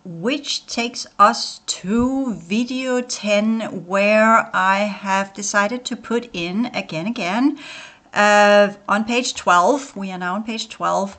which takes us to video 10, where I have decided to put in again on page 12. We are now on page 12.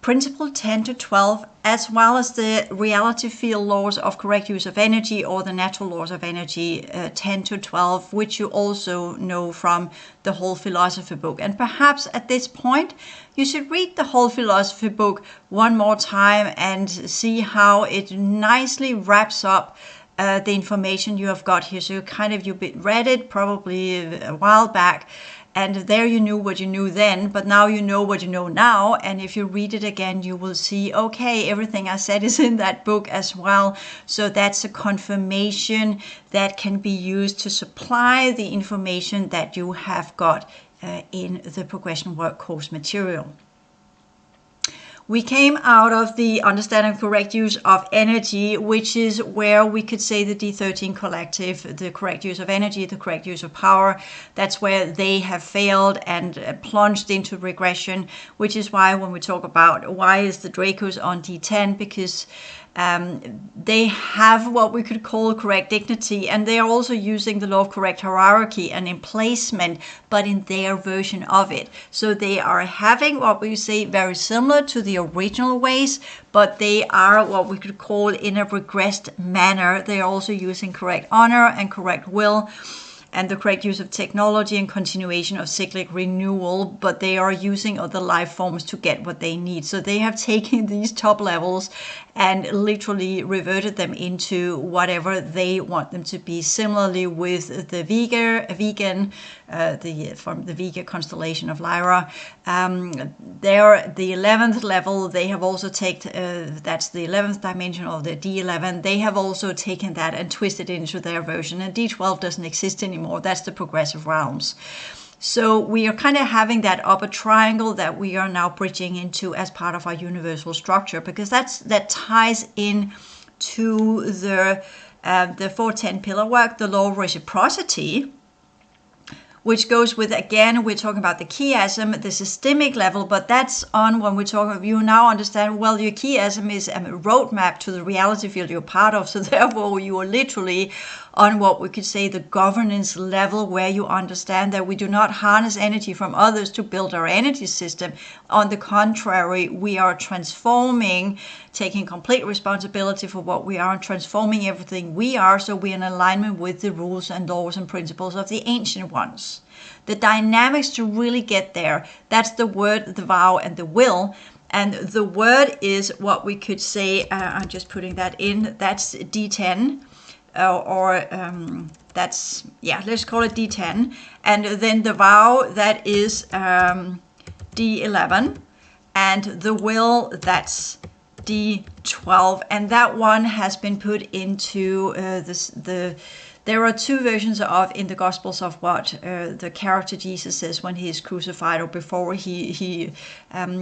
Principle 10 to 12, as well as the reality field laws of correct use of energy, or the natural laws of energy, 10 to 12, which you also know from the whole philosophy book. And perhaps at this point, you should read the whole philosophy book one more time and see how it nicely wraps up the information you have got here. So you've read it probably a while back, and there you knew what you knew then, but now you know what you know now. And if you read it again, you will see, okay, everything I said is in that book as well. So that's a confirmation that can be used to supply the information that you have got in the progression work course material. We came out of the understanding of correct use of energy, which is where we could say the D13 collective, the correct use of energy, the correct use of power. That's where they have failed and plunged into regression, which is why when we talk about why is the Dracos on D10, because they have what we could call correct dignity, and they are also using the law of correct hierarchy and emplacement, but in their version of it. So they are having what we say very similar to the original ways, but they are what we could call in a regressed manner. They are also using correct honor and correct will, and the correct use of technology and continuation of cyclic renewal, but they are using other life forms to get what they need. So they have taken these top levels and literally reverted them into whatever they want them to be. Similarly with the vegan, from the Vega constellation of Lyra, they're the 11th level. They have also taken that's the 11th dimension of the D11. They have also taken that and twisted it into their version. And D12 doesn't exist anymore. That's the progressive realms. So we are kind of having that upper triangle that we are now bridging into as part of our universal structure, because that ties in to the 410 pillar work, the law of reciprocity, which goes with, again, we're talking about the chiasm, the systemic level, but that's on when we're talking, you now understand, well, your chiasm is a roadmap to the reality field you're part of. So therefore, you are literally on what we could say the governance level, where you understand that we do not harness energy from others to build our energy system. On the contrary, we are transforming, taking complete responsibility for what we are and transforming everything we are, so we're in alignment with the rules and laws and principles of the ancient ones. The dynamics to really get there, that's the word, the vow, and the will. And the word is what we could say, I'm just putting that in, that's D10. Let's call it D10. And then the vow, that is D11. And the will, that's D12. And that one has been put into there are two versions of in the Gospels of what the character Jesus says when he is crucified, or before he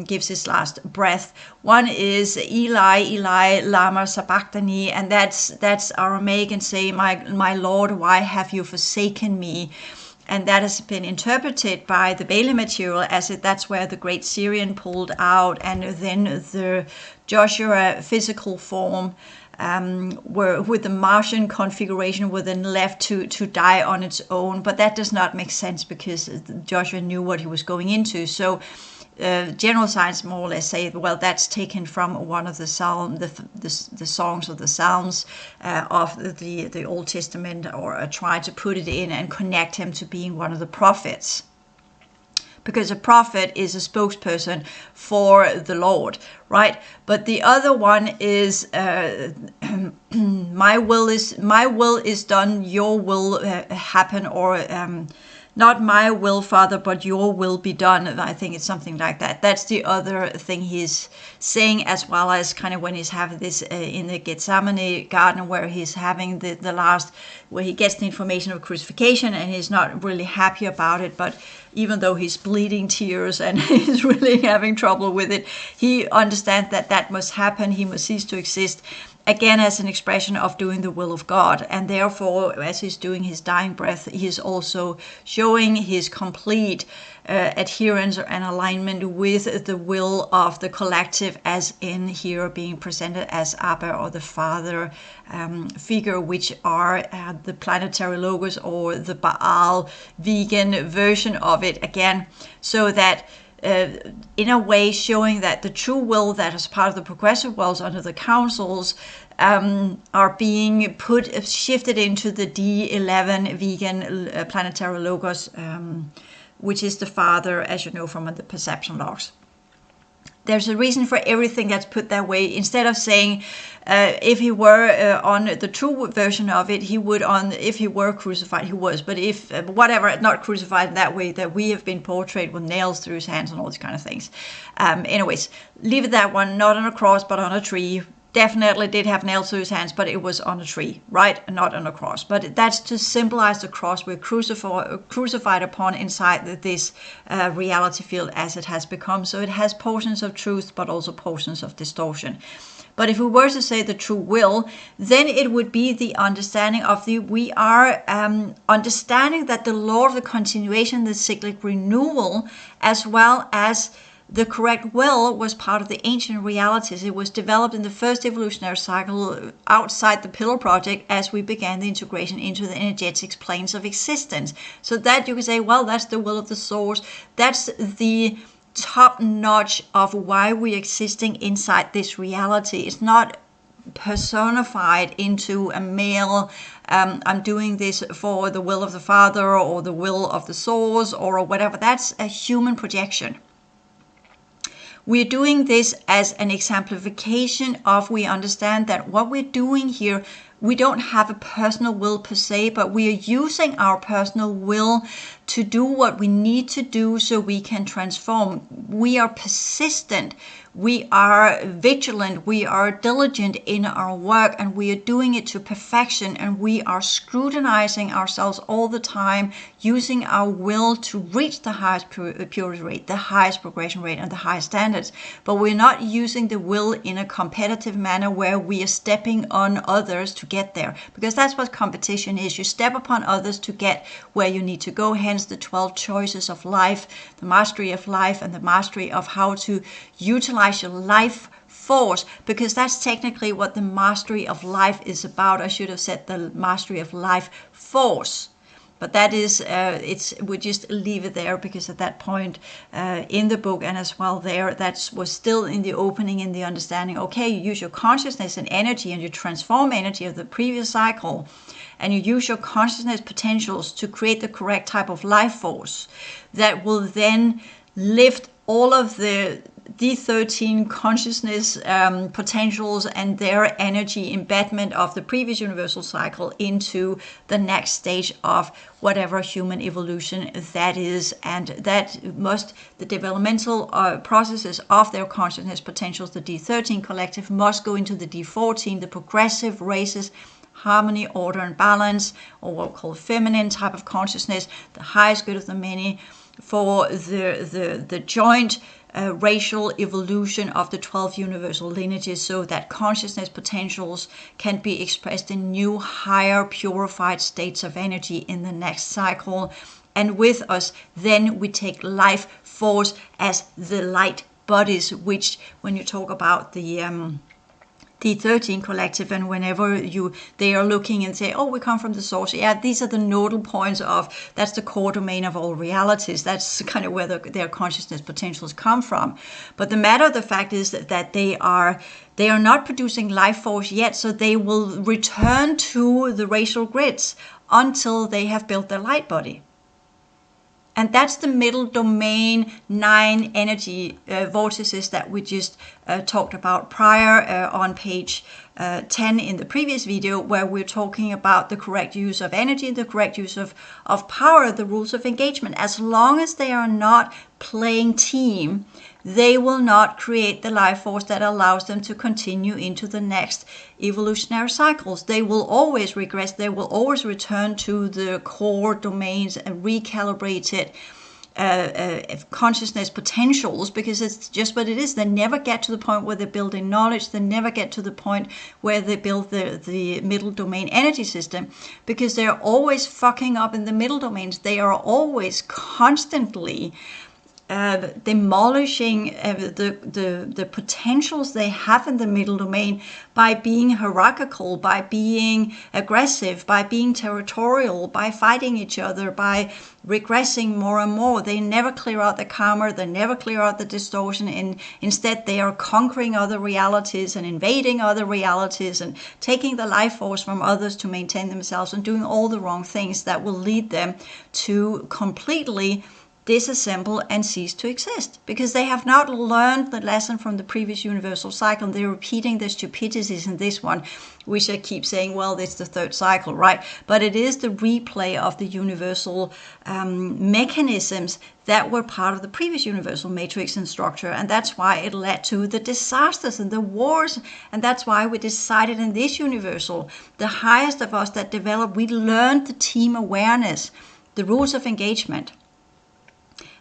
gives his last breath. One is Eli, Eli, lama sabachthani, and that's Aramaic, and say, my Lord, why have you forsaken me? And that has been interpreted by the Bailey material as that's where the great Syrian pulled out, and then the Joshua physical form were with the Martian configuration were then left to die on its own. But that does not make sense, because Joshua knew what he was going into. So general science more or less say, well, that's taken from one of the psalm, the songs of the Psalms of the Old Testament, or try to put it in and connect him to being one of the prophets. Because a prophet is a spokesperson for the Lord, right? But the other one is my will is done, your will happen, or not my will, Father, but your will be done. I think it's something like that. That's the other thing he's saying, as well as kind of when he's having this in the Gethsemane garden, where he's having the last, where he gets the information of crucifixion, and he's not really happy about it. But even though he's bleeding tears and he's really having trouble with it, he understands that that must happen. He must cease to exist, again, as an expression of doing the will of God. And therefore, as he's doing his dying breath, he is also showing his complete adherence and alignment with the will of the collective, as in here being presented as Abba, or the father figure, which are the planetary logos, or the Baal vegan version of it again, so that in a way showing that the true will that is part of the progressive worlds under the councils are being shifted into the D11 vegan planetary logos, which is the father, as you know from the perception logs. There's a reason for everything that's put that way. Instead of saying if he were on the true version of it, he would if he were crucified, he was. But if, whatever, not crucified in that way that we have been portrayed with nails through his hands and all these kind of things. Anyways, leave it that one, not on a cross, but on a tree. Definitely did have nails through his hands, but it was on a tree, right? Not on a cross. But that's to symbolize the cross we're crucified upon inside this reality field as it has become. So it has portions of truth, but also portions of distortion. But if we were to say the true will, then it would be the understanding of we are understanding that the law of the continuation, the cyclic renewal, as well as the correct will, was part of the ancient realities. It was developed in the first evolutionary cycle outside the Pillar Project as we began the integration into the energetics planes of existence. So that you can say, well, that's the will of the source. That's the top notch of why we're existing inside this reality. It's not personified into a male, I'm doing this for the will of the father or the will of the source or whatever. That's a human projection. We're doing this as an exemplification of, we understand that what we're doing here, we don't have a personal will per se, but we are using our personal will to do what we need to do so we can transform. We are persistent, we are vigilant, we are diligent in our work, and we are doing it to perfection, and we are scrutinizing ourselves all the time, using our will to reach the highest purity rate, the highest progression rate, and the highest standards. But we're not using the will in a competitive manner where we are stepping on others to get there, because that's what competition is. You step upon others to get where you need to go. Hence the 12 choices of life, the mastery of life, and the mastery of how to utilize your life force, because that's technically what the mastery of life is about. I should have said the mastery of life force. But that is, we just leave it there, because at that point in the book, and as well there, that was still in the opening, in the understanding, okay, you use your consciousness and energy, and you transform energy of the previous cycle, and you use your consciousness potentials to create the correct type of life force that will then lift all of the D13 consciousness potentials and their energy embedment of the previous universal cycle into the next stage of whatever human evolution that is. And that the developmental processes of their consciousness potentials, the D13 collective, must go into the D14, the progressive races, harmony, order, and balance, or what we call feminine type of consciousness, the highest good of the many, for the joint racial evolution of the 12 universal lineages, so that consciousness potentials can be expressed in new, higher, purified states of energy in the next cycle. And with us, then we take life force as the light bodies, which when you talk about the D13 collective, and whenever they are looking and say, oh, we come from the source, yeah, these are the nodal points of, that's the core domain of all realities. That's kind of where their consciousness potentials come from. But the fact is that they are not producing life force yet, so they will return to the racial grids until they have built their light body. And that's the middle domain 9 energy vortices that we just talked about prior on page 10 in the previous video, where we're talking about the correct use of energy, the correct use of power, the rules of engagement. As long as they are not playing team, they will not create the life force that allows them to continue into the next evolutionary cycles. They will always regress. They will always return to the core domains and recalibrate it consciousness potentials, because it's just what it is. They never get to the point where they're building knowledge. They never get to the point where they build the middle domain energy system, because they're always fucking up in the middle domains. They are always constantly demolishing the potentials they have in the middle domain by being hierarchical, by being aggressive, by being territorial, by fighting each other, by regressing more and more. They never clear out the karma, they never clear out the distortion, and instead they are conquering other realities and invading other realities and taking the life force from others to maintain themselves, and doing all the wrong things that will lead them to completely disassemble and cease to exist, because they have not learned the lesson from the previous universal cycle. They're repeating the stupidities in this one, which I keep saying, well, it's the third cycle, right? But it is the replay of the universal mechanisms that were part of the previous universal matrix and structure, and that's why it led to the disasters and the wars, and that's why we decided in this universal, the highest of us that developed, we learned the team awareness, the rules of engagement.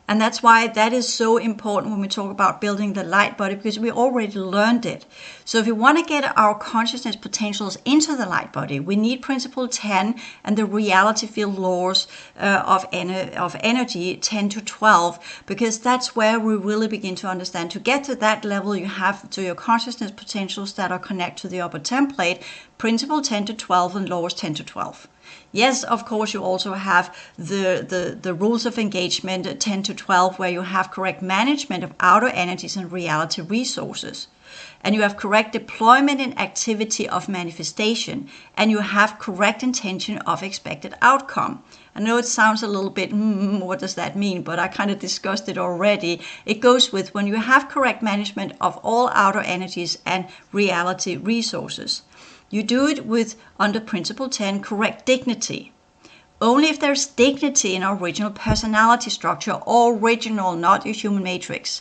And that's why that is so important when we talk about building the light body, because we already learned it. So if we want to get our consciousness potentials into the light body, we need principle 10 and the reality field laws of energy 10 to 12, because that's where we really begin to understand. To get to that level, you have to your consciousness potentials that are connected to the upper template, principle 10 to 12 and laws 10 to 12. Yes, of course, you also have the rules of engagement 10 to 12, where you have correct management of outer energies and reality resources. And you have correct deployment and activity of manifestation. And you have correct intention of expected outcome. I know it sounds a little bit, what does that mean? But I kind of discussed it already. It goes with when you have correct management of all outer energies and reality resources. You do it with, under principle 10, correct dignity. Only if there's dignity in our original personality structure, original, not your human matrix,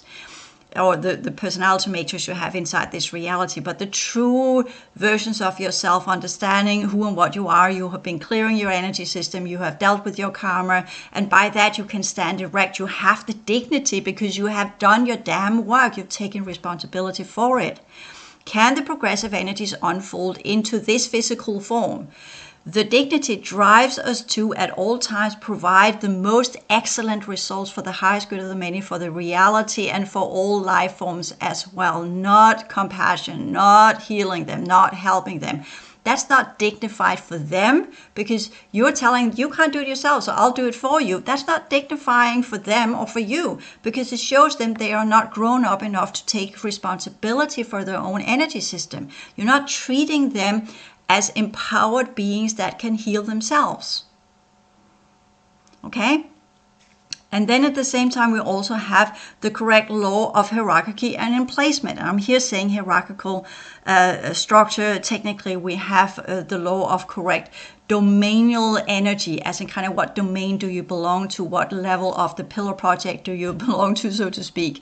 or the personality matrix you have inside this reality, but the true versions of yourself, understanding who and what you are. You have been clearing your energy system, you have dealt with your karma, and by that you can stand erect. You have the dignity because you have done your damn work. You've taken responsibility for it. Can the progressive energies unfold into this physical form? The dignity drives us to, at all times, provide the most excellent results for the highest good of the many, for the reality and for all life forms as well. Not compassion, not healing them, not helping them. That's not dignified for them, because you're telling you can't do it yourself, so I'll do it for you. That's not dignifying for them or for you, because it shows them they are not grown up enough to take responsibility for their own energy system. You're not treating them as empowered beings that can heal themselves. Okay? And then at the same time, we also have the correct law of hierarchy and emplacement. And I'm here saying hierarchical structure. Technically, we have the law of correct dominial energy, as in kind of what domain do you belong to, what level of the pillar project do you belong to, so to speak.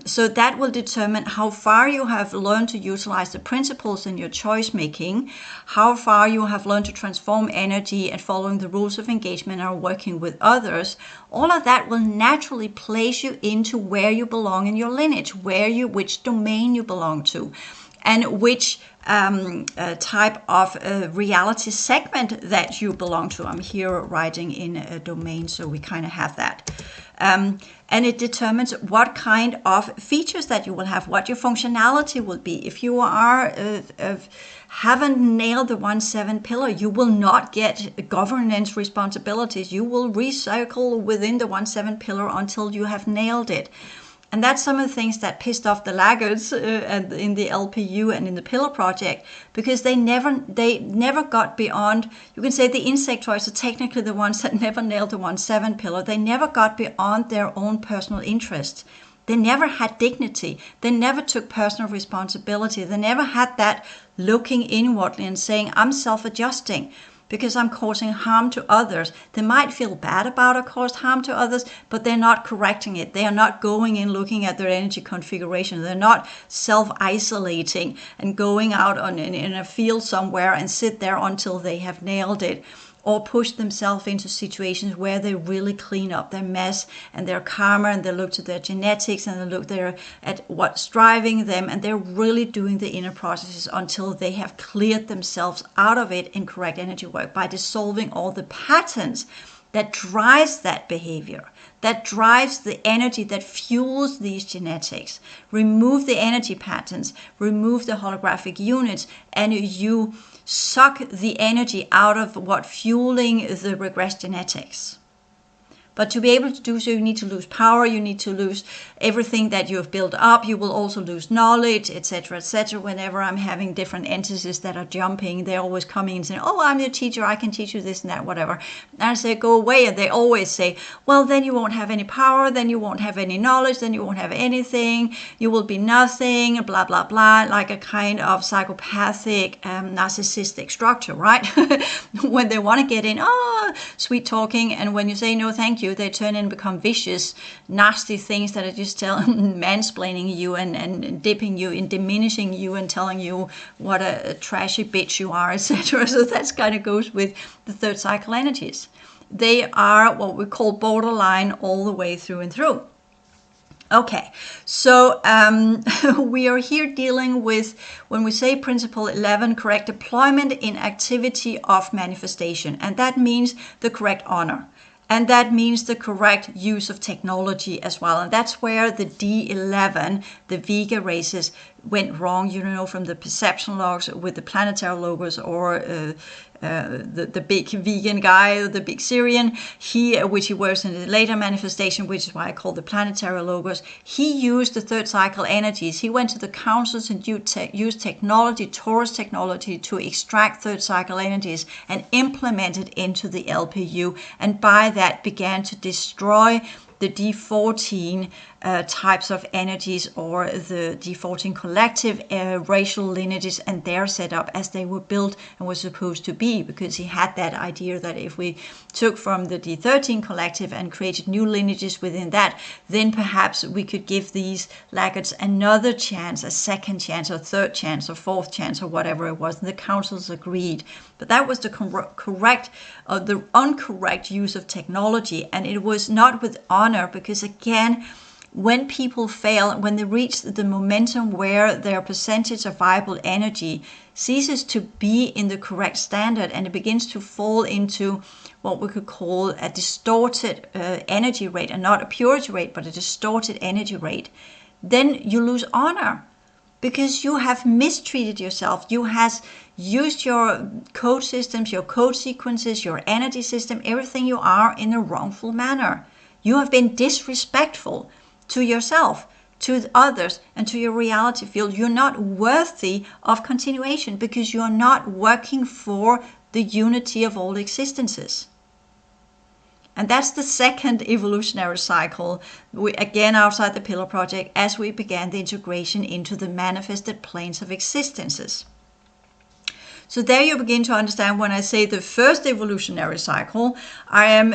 So that will determine how far you have learned to utilize the principles in your choice making, how far you have learned to transform energy and following the rules of engagement or working with others. All of that will naturally place you into where you belong in your lineage, which domain you belong to, and which type of reality segment that you belong to. I'm here writing in a domain, so we kind of have that. And it determines what kind of features that you will have, what your functionality will be. If you are haven't nailed the 1-7 pillar, you will not get governance responsibilities. You will recycle within the 1-7 pillar until you have nailed it. And that's some of the things that pissed off the laggards in the LPU and in the Pillar Project, because they never got beyond, you can say the insectoids are technically the ones that never nailed the 1-7 pillar. They never got beyond their own personal interests. They never had dignity. They never took personal responsibility. They never had that looking inwardly and saying, I'm self-adjusting because I'm causing harm to others. They might feel bad about it caused harm to others, but they're not correcting it. They are not going in looking at their energy configuration. They're not self-isolating and going out in a field somewhere and sit there until they have nailed it. or push themselves into situations where they really clean up their mess and their karma, and they look to their genetics and they look there at what's driving them, and they're really doing the inner processes until they have cleared themselves out of it in correct energy work by dissolving all the patterns that drives that behavior, that drives the energy that fuels these genetics. Remove the energy patterns, remove the holographic units, and you suck the energy out of what fueling the regress genetics. But to be able to do so, you need to lose power, you need to lose everything that you have built up, you will also lose knowledge, etc., etc. Whenever I'm having different entities that are jumping, they're always coming and saying, oh, I'm your teacher, I can teach you this and that, whatever. And I say, go away, and they always say, well, then you won't have any power, then you won't have any knowledge, then you won't have anything, you will be nothing, blah, blah, blah, like a kind of psychopathic, narcissistic structure, right? When they want to get in, sweet talking, and when you say no, thank you, they turn and become vicious, nasty things that are just mansplaining you and dipping you in, diminishing you and telling you what a trashy bitch you are, etc. So that's kind of goes with the third cycle energies. They are what we call borderline all the way through and through. Okay, so we are here dealing with, when we say principle 11, correct deployment in activity of manifestation, and that means the correct honor. And that means the correct use of technology as well. And that's where the D11, the Vega races, went wrong, from the perception logs with the planetary logos, or the big vegan guy, the big Syrian, which he works in the later manifestation, which is why I call the planetary logos. He used the third cycle energies. He went to the councils and used technology, Taurus technology, to extract third cycle energies and implement it into the LPU, and by that began to destroy the D14 types of energies, or the D14 collective racial lineages and their setup as they were built and were supposed to be, because he had that idea that if we took from the D13 collective and created new lineages within that, then perhaps we could give these laggards another chance, a second chance, or third chance, or fourth chance, or whatever it was. And the councils agreed. But that was the the incorrect use of technology, and it was not with honor, because again, when people fail, when they reach the momentum where their percentage of viable energy ceases to be in the correct standard, and it begins to fall into what we could call a distorted energy rate, and not a purity rate, but a distorted energy rate, then you lose honor, because you have mistreated yourself. You have used your code systems, your code sequences, your energy system, everything you are, in a wrongful manner. You have been disrespectful to yourself, to others, and to your reality field. You're not worthy of continuation, because you're not working for the unity of all existences. And that's the second evolutionary cycle, again outside the Pillar Project, as we began the integration into the manifested planes of existences. So there you begin to understand, when I say the first evolutionary cycle, I am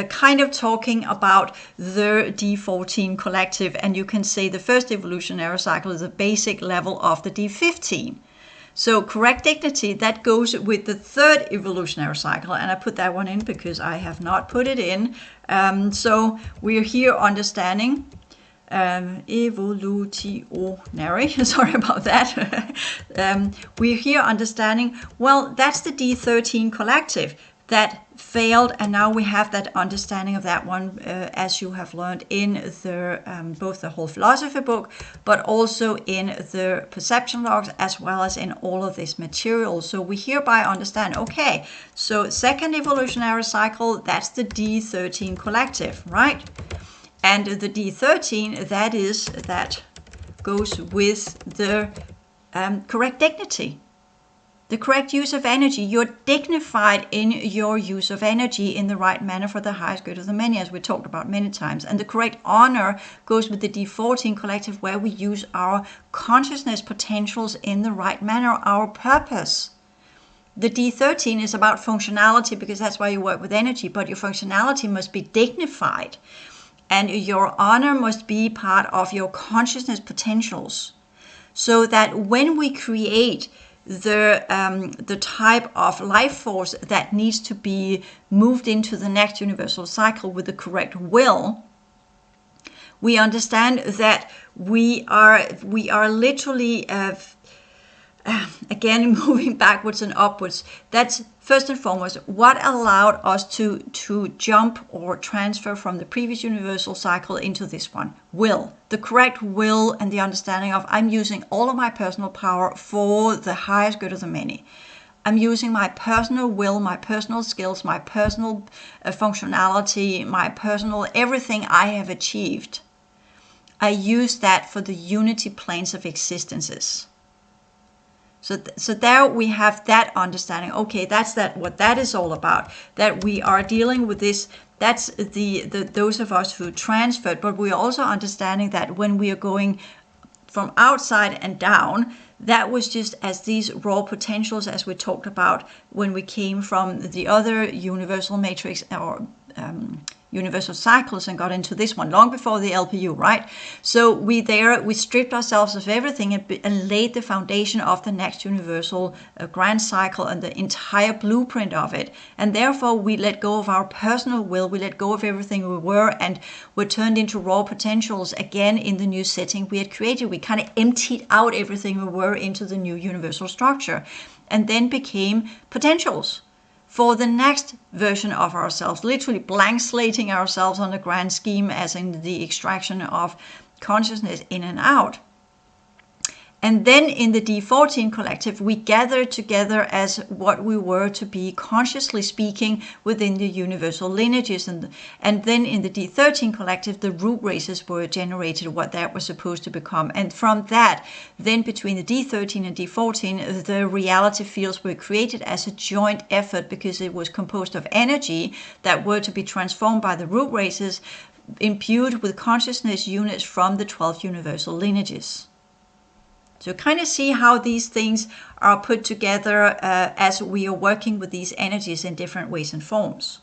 kind of talking about the D14 collective, and you can say the first evolutionary cycle is a basic level of the D15. So correct dignity, that goes with the third evolutionary cycle, and I put that one in because I have not put it in. So we're here understanding evolutionary, sorry about that. We're here understanding, well, that's the D13 collective that failed, and now we have that understanding of that one, as you have learned in the both the whole philosophy book, but also in the perception logs, as well as in all of this material. So we hereby understand, okay, so second evolutionary cycle, that's the D13 collective, right? And the D13, that goes with the correct dignity, the correct use of energy. You're dignified in your use of energy in the right manner for the highest good of the many, as we talked about many times. And the correct honor goes with the D14 collective, where we use our consciousness potentials in the right manner, our purpose. The D13 is about functionality, because that's why you work with energy, but your functionality must be dignified. And your honor must be part of your consciousness potentials, so that when we create the type of life force that needs to be moved into the next universal cycle with the correct will, we understand that we are literally again moving backwards and upwards. That's first and foremost what allowed us to jump or transfer from the previous universal cycle into this one. Will, the correct will, and the understanding of I'm using all of my personal power for the highest good of the many. I'm using my personal will, my personal skills, my personal functionality, my personal everything I have achieved. I use that for the unity planes of existences. So there we have that understanding. Okay, that's what that is all about. That we are dealing with this. That's the those of us who transferred. But we are also understanding that when we are going from outside and down, that was just as these raw potentials, as we talked about when we came from the other universal matrix or universal cycles and got into this one long before the LPU, right? So we stripped ourselves of everything and laid the foundation of the next universal grand cycle and the entire blueprint of it. And therefore we let go of our personal will, we let go of everything we were, and were turned into raw potentials again in the new setting we had created. We kind of emptied out everything we were into the new universal structure and then became potentials for the next version of ourselves, literally blank slating ourselves on the grand scheme, as in the extraction of consciousness in and out. And then in the D14 collective, we gathered together as what we were to be, consciously speaking, within the universal lineages. And then in the D13 collective, the root races were generated, what that was supposed to become. And from that, then between the D13 and D14, the reality fields were created as a joint effort, because it was composed of energy that were to be transformed by the root races, imbued with consciousness units from the 12 universal lineages. So kind of see how these things are put together as we are working with these energies in different ways and forms.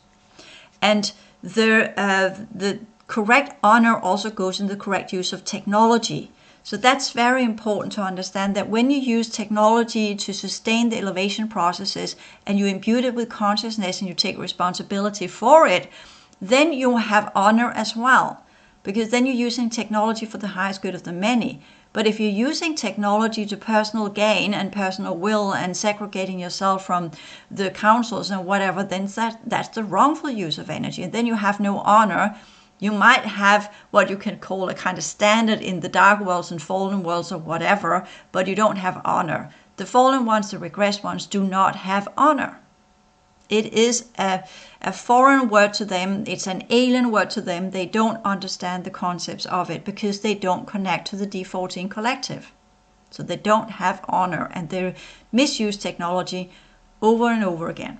And the correct honor also goes in the correct use of technology. So that's very important to understand, that when you use technology to sustain the elevation processes and you imbue it with consciousness and you take responsibility for it, then you have honor as well, because then you're using technology for the highest good of the many. But if you're using technology to personal gain and personal will and segregating yourself from the councils and whatever, then that's the wrongful use of energy. And then you have no honor. You might have what you can call a kind of standard in the dark worlds and fallen worlds or whatever, but you don't have honor. The fallen ones, the regressed ones, do not have honor. It is a foreign word to them. It's an alien word to them. They don't understand the concepts of it because they don't connect to the D14 collective. So they don't have honor, and they misuse technology over and over again.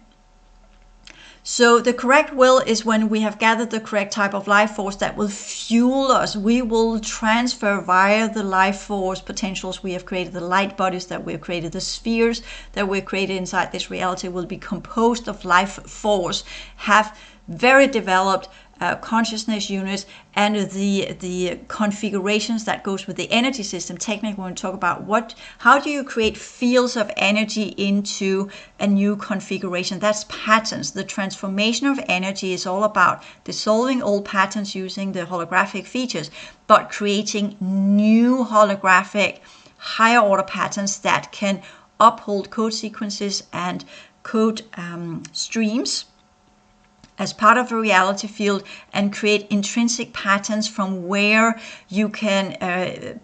So the correct will is when we have gathered the correct type of life force that will fuel us. We will transfer via the life force potentials we have created, the light bodies that we have created, the spheres that we've created inside this reality will be composed of life force, have very developed consciousness units, and the configurations that goes with the energy system. Technically, when we talk about how do you create fields of energy into a new configuration, that's patterns. The transformation of energy is all about dissolving old patterns using the holographic features, but creating new holographic higher order patterns that can uphold code sequences and code streams as part of a reality field, and create intrinsic patterns from where you can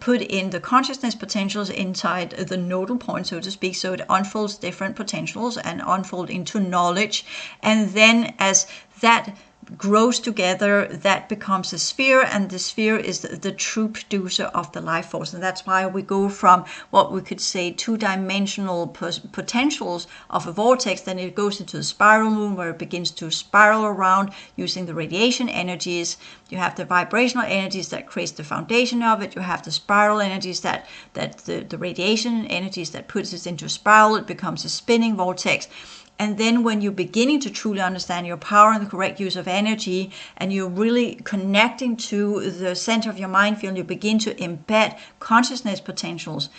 put in the consciousness potentials inside the nodal point, so to speak. So it unfolds different potentials and unfold into knowledge. And then as that grows together, that becomes a sphere, and the sphere is the true producer of the life force. And that's why we go from what we could say two-dimensional potentials of a vortex, then it goes into the spiral moon, where it begins to spiral around using the radiation energies. You have the vibrational energies that creates the foundation of it. You have the spiral energies that the radiation energies that puts it into a spiral. It becomes a spinning vortex. And then when you're beginning to truly understand your power and the correct use of energy, and you're really connecting to the center of your mind field, you begin to embed consciousness potentials.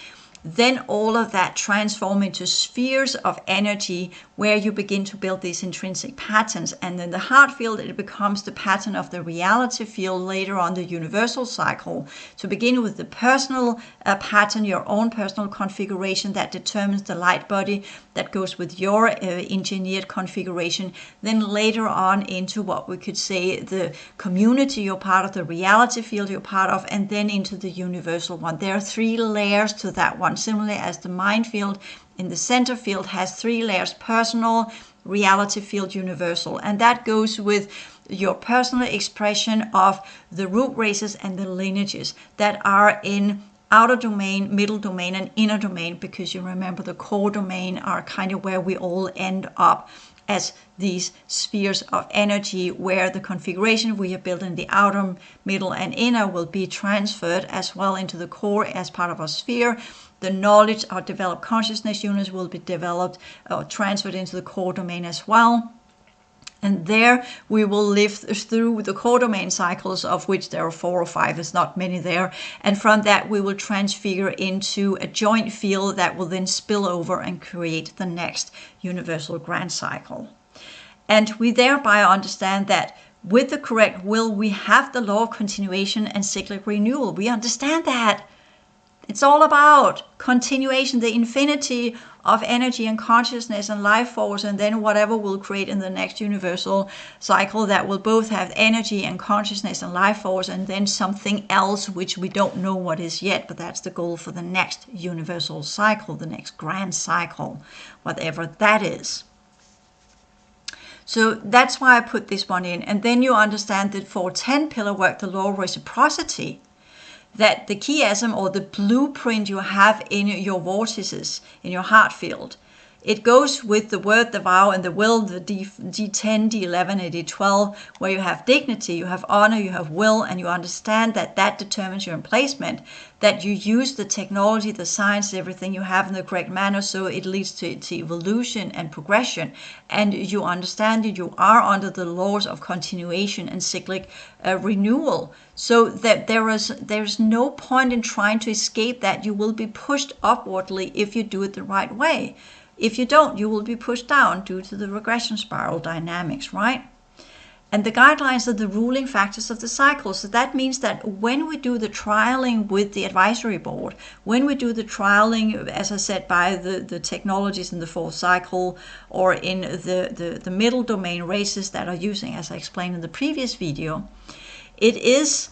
then all of that transform into spheres of energy where you begin to build these intrinsic patterns. And in the heart field, it becomes the pattern of the reality field, later on the universal cycle. To begin with the personal pattern, your own personal configuration that determines the light body that goes with your engineered configuration. Then later on into what we could say the community you're part of, the reality field you're part of, and then into the universal one. There are 3 layers to that one, similarly as the mind field in the center field has 3 layers: personal, reality field, universal. And that goes with your personal expression of the root races and the lineages that are in outer domain, middle domain, and inner domain, because you remember the core domain are kind of where we all end up as these spheres of energy, where the configuration we have built in the outer, middle, and inner will be transferred as well into the core as part of our sphere. The knowledge or developed consciousness units will be developed or transferred into the core domain as well. And there we will live through the core domain cycles, of which there are 4 or 5, there's not many there. And from that we will transfigure into a joint field that will then spill over and create the next universal grand cycle. And we thereby understand that with the correct will, we have the law of continuation and cyclic renewal. We understand that. It's all about continuation, the infinity of energy and consciousness and life force, and then whatever we'll create in the next universal cycle that will both have energy and consciousness and life force, and then something else which we don't know what is yet, but that's the goal for the next universal cycle, the next grand cycle, whatever that is. So that's why I put this one in. And then you understand that for 10 pillar work, the law of reciprocity, that the chiasm or the blueprint you have in your vortices, in your heart field, it goes with the word, the vow, and the will, the D10, D11, and D12, where you have dignity, you have honor, you have will, and you understand that that determines your emplacement, that you use the technology, the science, everything you have in the correct manner, so it leads to evolution and progression. And you understand that you are under the laws of continuation and cyclic renewal, so that there's no point in trying to escape that. You will be pushed upwardly if you do it the right way. If you don't, you will be pushed down due to the regression spiral dynamics, right? And the guidelines are the ruling factors of the cycle. So that means that when we do the trialing with the advisory board, when we do the trialing, as I said, by the technologies in the 4th cycle, or in the middle domain races that are using, as I explained in the previous video, it is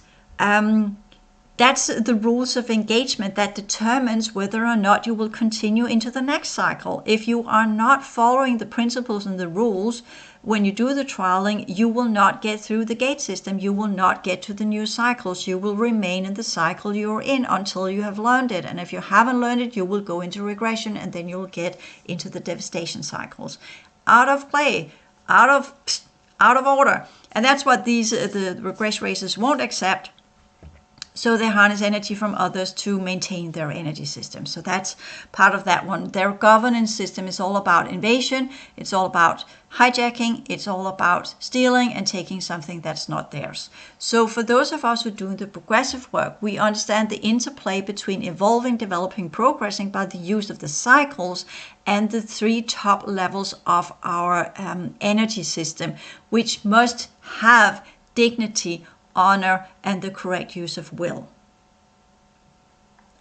that's the rules of engagement that determines whether or not you will continue into the next cycle. If you are not following the principles and the rules when you do the trialing, you will not get through the gate system. You will not get to the new cycles. You will remain in the cycle you're in until you have learned it. And if you haven't learned it, you will go into regression, and then you'll get into the devastation cycles. Out of play, out of order. And that's what the regress races won't accept. So they harness energy from others to maintain their energy system. So that's part of that one. Their governance system is all about invasion. It's all about hijacking. It's all about stealing and taking something that's not theirs. So for those of us who are doing the progressive work, we understand the interplay between evolving, developing, progressing by the use of the cycles and the 3 top levels of our energy system, which must have dignity, honor, and the correct use of will.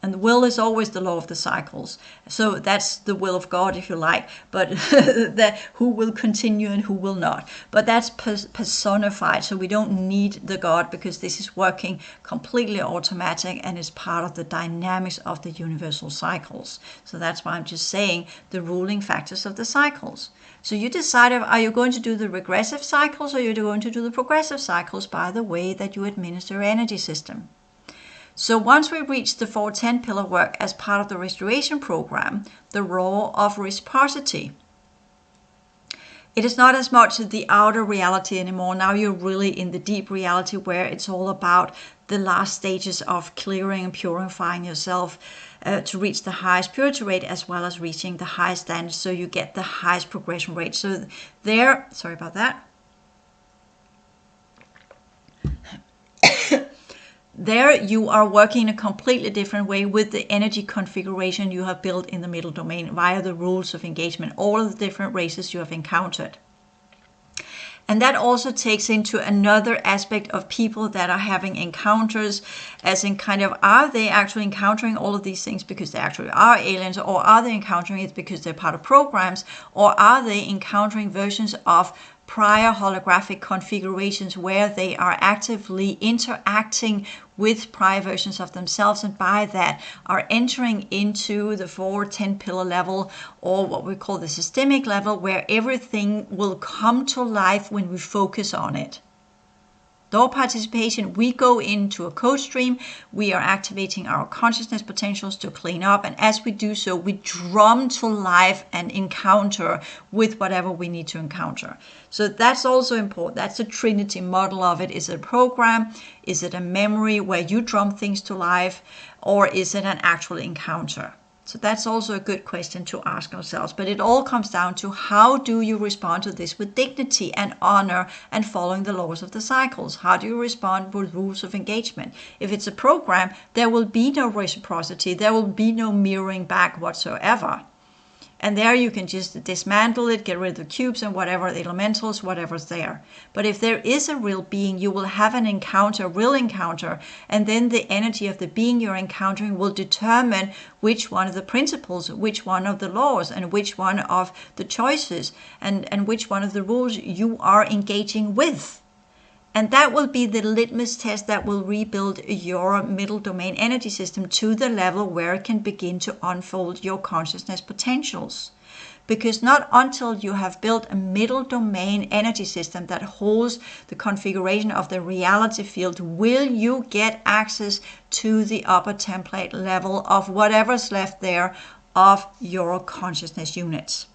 And the will is always the law of the cycles. So that's the will of God, if you like, but that who will continue and who will not. But that's personified, so we don't need the God, because this is working completely automatic and is part of the dynamics of the universal cycles. So that's why I'm just saying the ruling factors of the cycles. So you decide, are you going to do the regressive cycles, or you're going to do the progressive cycles by the way that you administer your energy system. So once we reach the 410 pillar work as part of the restoration program, the law of reciprocity, it is not as much the outer reality anymore. Now you're really in the deep reality, where it's all about the last stages of clearing and purifying yourself to reach the highest purity rate, as well as reaching the highest standards, so you get the highest progression rate. So there, sorry about that. there you are working in a completely different way with the energy configuration you have built in the middle domain via the rules of engagement, all of the different races you have encountered. And that also takes into another aspect of people that are having encounters, as in kind of, are they actually encountering all of these things because they actually are aliens, or are they encountering it because they're part of programs, or are they encountering versions of prior holographic configurations where they are actively interacting with prior versions of themselves, and by that are entering into the 4-10 pillar level, or what we call the systemic level, where everything will come to life when we focus on it. Door participation, we go into a code stream, we are activating our consciousness potentials to clean up, and as we do so, we drum to life an encounter with whatever we need to encounter. So that's also important. That's the Trinity model of it. Is it a program? Is it a memory where you drum things to life? Or is it an actual encounter? So that's also a good question to ask ourselves. But it all comes down to, how do you respond to this with dignity and honor and following the laws of the cycles? How do you respond with rules of engagement? If it's a program, there will be no reciprocity. There will be no mirroring back whatsoever. And there you can just dismantle it, get rid of the cubes and whatever, the elementals, whatever's there. But if there is a real being, you will have an encounter, real encounter, and then the energy of the being you're encountering will determine which one of the principles, which one of the laws, and which one of the choices, and which one of the rules you are engaging with. And that will be the litmus test that will rebuild your middle domain energy system to the level where it can begin to unfold your consciousness potentials. Because not until you have built a middle domain energy system that holds the configuration of the reality field will you get access to the upper template level of whatever's left there of your consciousness units.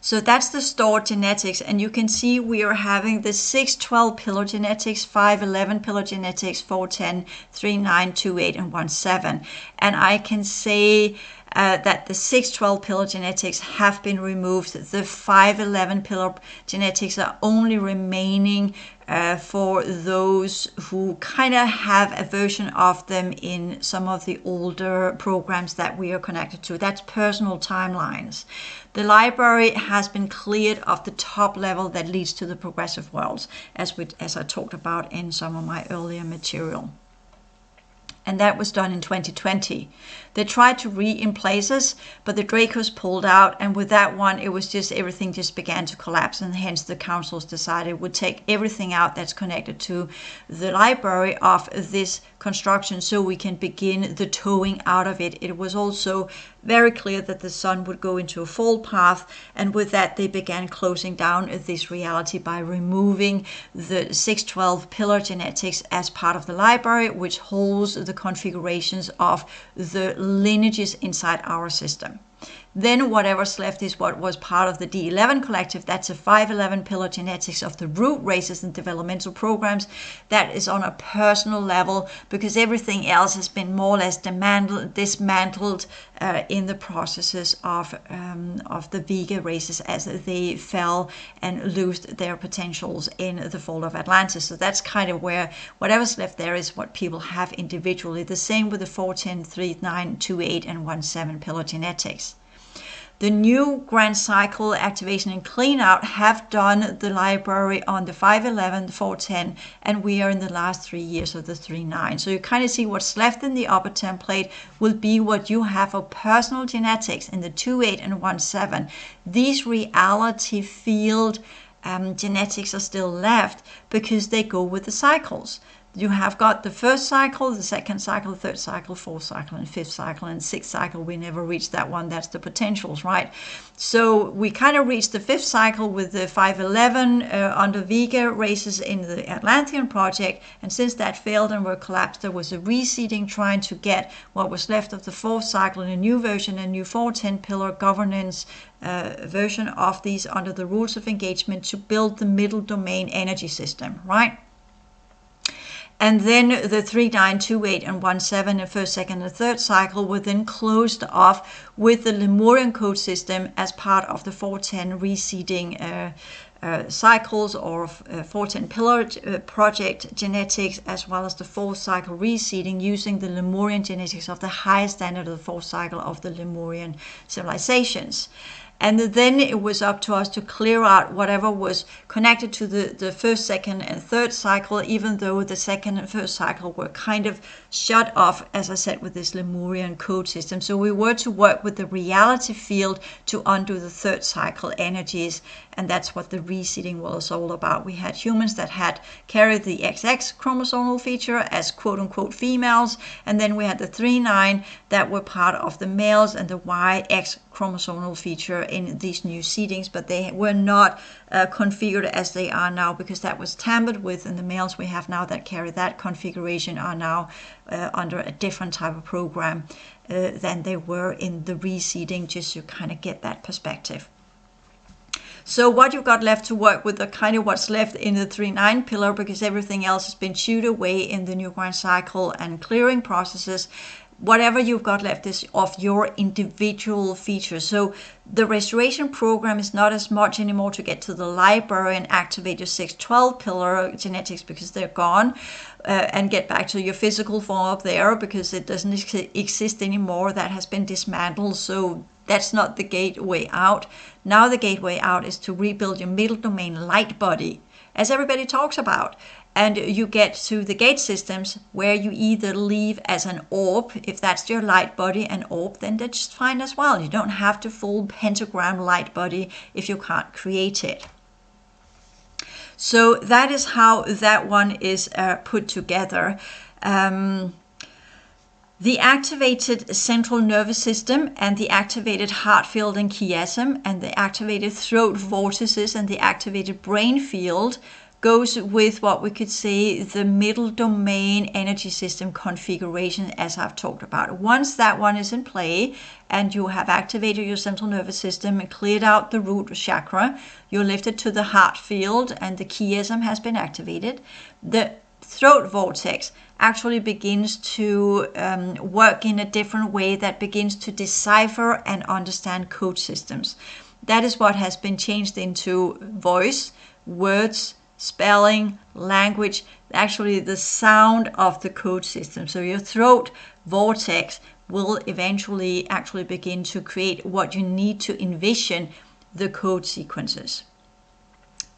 So that's the stored genetics, and you can see we are having the 612 pillar genetics, 511 pillar genetics, 410, 39, 28, and 17. And I can say that the 612 pillar genetics have been removed. The 511 pillar genetics are only remaining for those who kind of have a version of them in some of the older programs that we are connected to. That's personal timelines. The library has been cleared of the top level that leads to the progressive worlds, as I talked about in some of my earlier material. And that was done in 2020. They tried to re-emplace us, but the Dracos pulled out, and with that one, it was just everything just began to collapse, and hence the councils decided it would take everything out that's connected to the library of this construction so we can begin the towing out of it. It was also very clear that the sun would go into a fall path, and with that they began closing down this reality by removing the 612 pillar genetics as part of the library, which holds the configurations of the lineages inside our system. Then whatever's left is what was part of the D11 collective. That's a 511 pillar genetics of the root races and developmental programs. That is on a personal level, because everything else has been more or less dismantled in the processes of the Vega races as they fell and lost their potentials in the fall of Atlantis. So that's kind of where whatever's left there is what people have individually. The same with the 410, 39, 28, and 17 pillar genetics. The new Grand Cycle activation and clean out have done the library on the 511, 410, and we are in the last 3 years of the 39. So you kind of see what's left in the upper template will be what you have of personal genetics in the 28 and 17. These reality field genetics are still left because they go with the cycles. You have got the first cycle, the second cycle, third cycle, fourth cycle, and fifth cycle, and sixth cycle. We never reached that one. That's the potentials, right? So we kind of reached the fifth cycle with the 511 under Vega races in the Atlantean project. And since that failed and were collapsed, there was a reseeding trying to get what was left of the fourth cycle in a new version, a new 410 pillar governance version of these under the rules of engagement to build the middle domain energy system, right? And then the 3, 9, 2, 8, and 17, the first, second, and third cycle were then closed off with the Lemurian code system as part of the 410 reseeding cycles or 410 pillar project genetics, as well as the fourth cycle reseeding using the Lemurian genetics of the highest standard of the fourth cycle of the Lemurian civilizations. And then it was up to us to clear out whatever was connected to the first, second, and third cycle, even though the second and first cycle were kind of shut off, as I said, with this Lemurian code system. So we were to work with the reality field to undo the third cycle energies, and that's what the reseeding was all about. We had humans that had carried the XX chromosomal feature as quote-unquote females, and then we had the 3-9 that were part of the males and the YX chromosomal feature in these new seedings, but they were not configured as they are now, because that was tampered with, and the males we have now that carry that configuration are now under a different type of program than they were in the reseeding, just to kind of get that perspective. So what you've got left to work with are kind of what's left in the 3-9 pillar, because everything else has been chewed away in the new grind cycle and clearing processes. Whatever you've got left is of your individual features. So the restoration program is not as much anymore to get to the library and activate your 6-12 pillar genetics, because they're gone, and get back to your physical form up there, because it doesn't exist anymore. That has been dismantled. So that's not the gateway out. Now the gateway out is to rebuild your middle domain light body, as everybody talks about. And you get to the gate systems where you either leave as an orb, if that's your light body, an orb, then that's just fine as well. You don't have to full pentagram light body if you can't create it. So that is how that one is put together. The activated central nervous system and the activated heart field and chiasm and the activated throat vortices and the activated brain field goes with what we could say the middle domain energy system configuration, as I've talked about. Once that one is in play and you have activated your central nervous system and cleared out the root chakra, you're lifted to the heart field and the chiasm has been activated. The throat vortex actually begins to work in a different way that begins to decipher and understand code systems. That is what has been changed into voice, words, spelling, language, actually the sound of the code system. So your throat vortex will eventually actually begin to create what you need to envision the code sequences.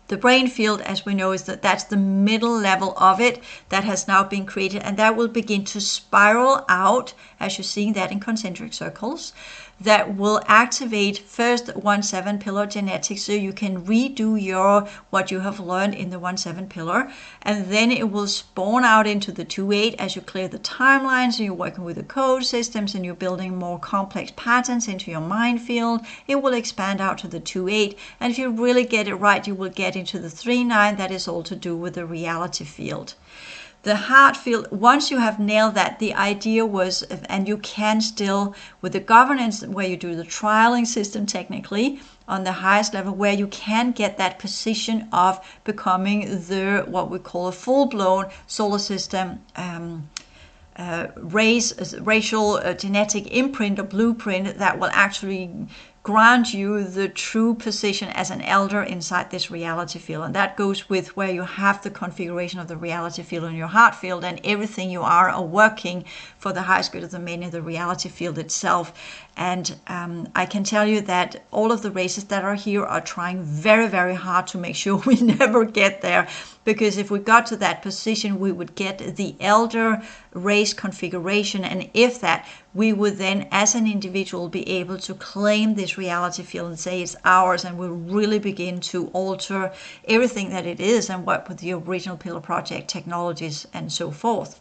The brain field, as we know, is that's the middle level of it that has now been created, and that will begin to spiral out, as you're seeing that in concentric circles, that will activate first 1-7 pillar genetics, so you can redo what you have learned in the 1-7 pillar, and then it will spawn out into the 2-8 as you clear the timelines, and you're working with the code systems, and you're building more complex patterns into your mind field. It will expand out to the 2-8, and if you really get it right, you will get into the 3-9. That is all to do with the reality field. The heart field, once you have nailed that, the idea was, and you can still, with the governance where you do the trialing system technically on the highest level, where you can get that position of becoming what we call a full-blown solar system racial genetic imprint or blueprint that will actually grant you the true position as an elder inside this reality field. And that goes with where you have the configuration of the reality field in your heart field, and everything you are working for the highest good of the many, the reality field itself. And I can tell you that all of the races that are here are trying very, very hard to make sure we never get there. Because if we got to that position, we would get the elder race configuration. And if that, we would then, as an individual, be able to claim this reality field and say it's ours. And we'll really begin to alter everything that it is and work with the original Pillar Project technologies and so forth.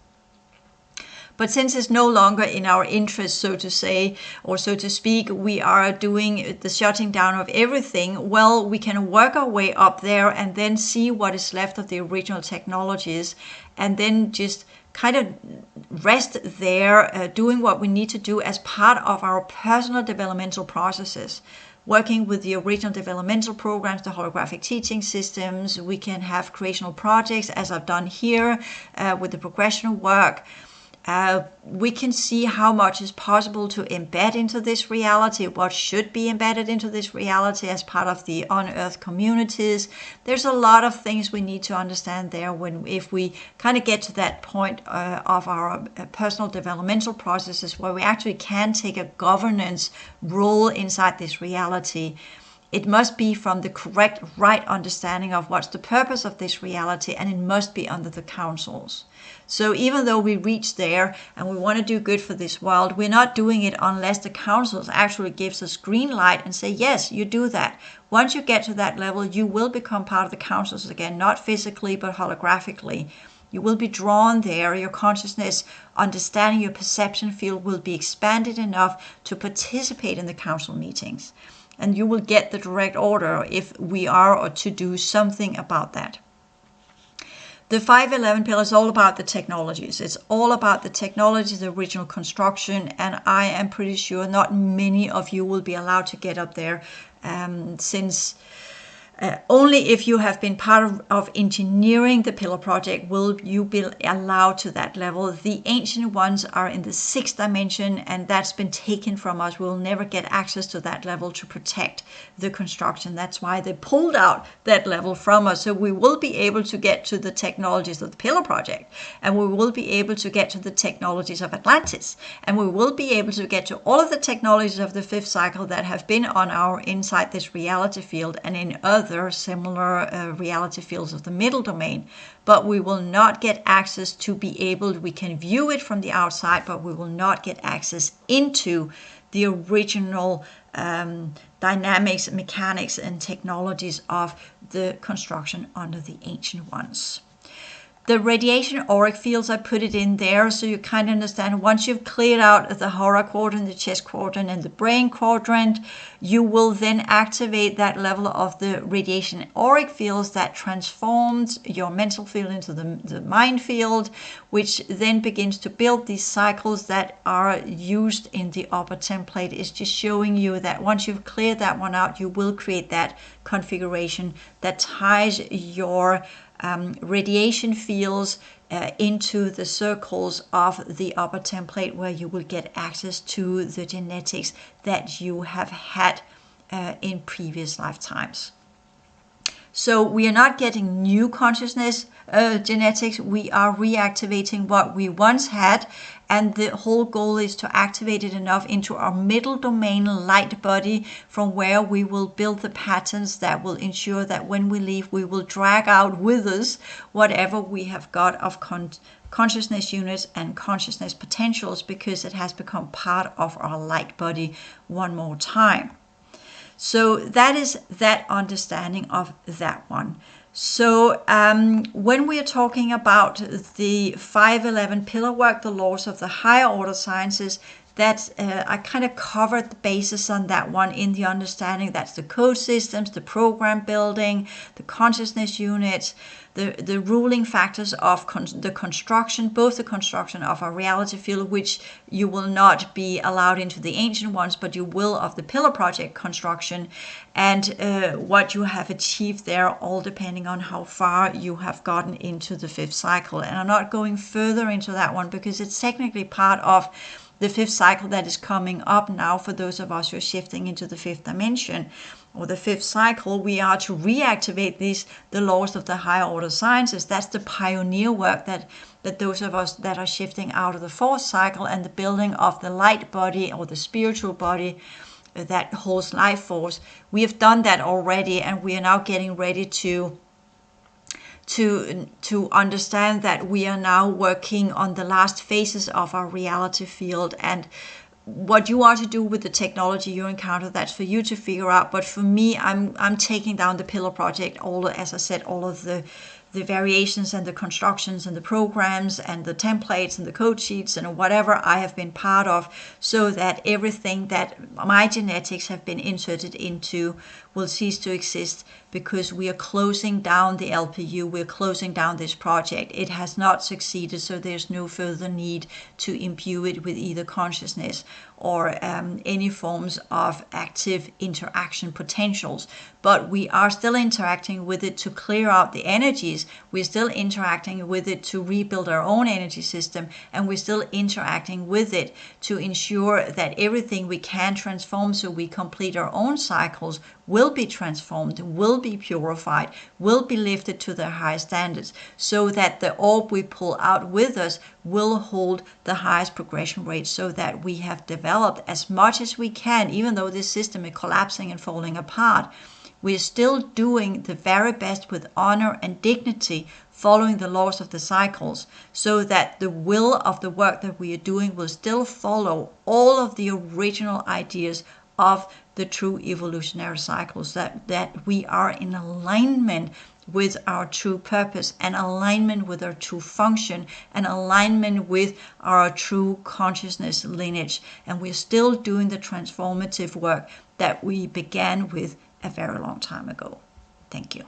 But since it's no longer in our interest, so to say, or so to speak, we are doing the shutting down of everything, well, we can work our way up there and then see what is left of the original technologies, and then just kind of rest there, doing what we need to do as part of our personal developmental processes. Working with the original developmental programs, the holographic teaching systems, we can have creational projects, as I've done here with the progressional work. We can see how much is possible to embed into this reality, what should be embedded into this reality as part of the on-earth communities. There's a lot of things we need to understand there if we kind of get to that point of our personal developmental processes where we actually can take a governance role inside this reality. It must be from the correct, right understanding of what's the purpose of this reality, and it must be under the councils. So even though we reach there and we want to do good for this world, we're not doing it unless the councils actually gives us green light and say, yes, you do that. Once you get to that level, you will become part of the councils again, not physically, but holographically. You will be drawn there. Your consciousness, understanding your perception field will be expanded enough to participate in the council meetings. And you will get the direct order if we are to do something about that. The 511 pillar is all about the technologies. It's all about the technologies, the original construction, and I am pretty sure not many of you will be allowed to get up there since only if you have been part of engineering the pillar project will you be allowed to that level. The ancient ones are in the 6th dimension, and that's been taken from us. We'll never get access to that level to protect the construction. That's why they pulled out that level from us. So we will be able to get to the technologies of the pillar project, and we will be able to get to the technologies of Atlantis, and we will be able to get to all of the technologies of the 5th cycle that have been on our inside this reality field and in other similar reality fields of the middle domain, but we will not get access to be able, we can view it from the outside, but we will not get access into the original dynamics, mechanics, and technologies of the construction under the ancient ones. The radiation auric fields, I put it in there so you kind of understand. Once you've cleared out the hora quadrant, the chest quadrant, and the brain quadrant, you will then activate that level of the radiation auric fields that transforms your mental field into the mind field, which then begins to build these cycles that are used in the upper template. It's just showing you that once you've cleared that one out, you will create that configuration that ties your radiation fields into the circles of the upper template, where you will get access to the genetics that you have had in previous lifetimes. So we are not getting new consciousness genetics, we are reactivating what we once had, and the whole goal is to activate it enough into our middle domain light body, from where we will build the patterns that will ensure that when we leave, we will drag out with us whatever we have got of consciousness units and consciousness potentials, because it has become part of our light body one more time. So that is that understanding of that one. So when we are talking about the 511 pillar work, the laws of the higher order sciences, that's I kind of covered the basis on that one in the understanding. That's the code systems, the program building, the consciousness units, the ruling factors of the construction, both the construction of our reality field, which you will not be allowed into the ancient ones, but you will of the pillar project construction, and what you have achieved there, all depending on how far you have gotten into the 5th cycle. And I'm not going further into that one because it's technically part of the 5th cycle that is coming up now for those of us who are shifting into the 5th dimension or the 5th cycle. We are to reactivate the laws of the higher order sciences. That's the pioneer work that those of us that are shifting out of the 4th cycle and the building of the light body or the spiritual body that holds life force. We have done that already, and we are now getting ready to understand that we are now working on the last phases of our reality field, and what you are to do with the technology you encounter, that's for you to figure out. But for me, I'm taking down the pillar project, as I said, all of the variations and the constructions and the programs and the templates and the code sheets and whatever I have been part of, so that everything that my genetics have been inserted into will cease to exist, because we are closing down the LPU, we're closing down this project. It has not succeeded, so there's no further need to imbue it with either consciousness or any forms of active interaction potentials. But we are still interacting with it to clear out the energies. We're still interacting with it to rebuild our own energy system, and we're still interacting with it to ensure that everything we can transform so we complete our own cycles will be transformed, will be purified, will be lifted to their high standards, so that the orb we pull out with us will hold the highest progression rate, so that we have developed as much as we can, even though this system is collapsing and falling apart. We're still doing the very best with honor and dignity, following the laws of the cycles, so that the will of the work that we are doing will still follow all of the original ideas of the true evolutionary cycles, that we are in alignment with our true purpose, and alignment with our true function, and alignment with our true consciousness lineage. And we're still doing the transformative work that we began with a very long time ago. Thank you.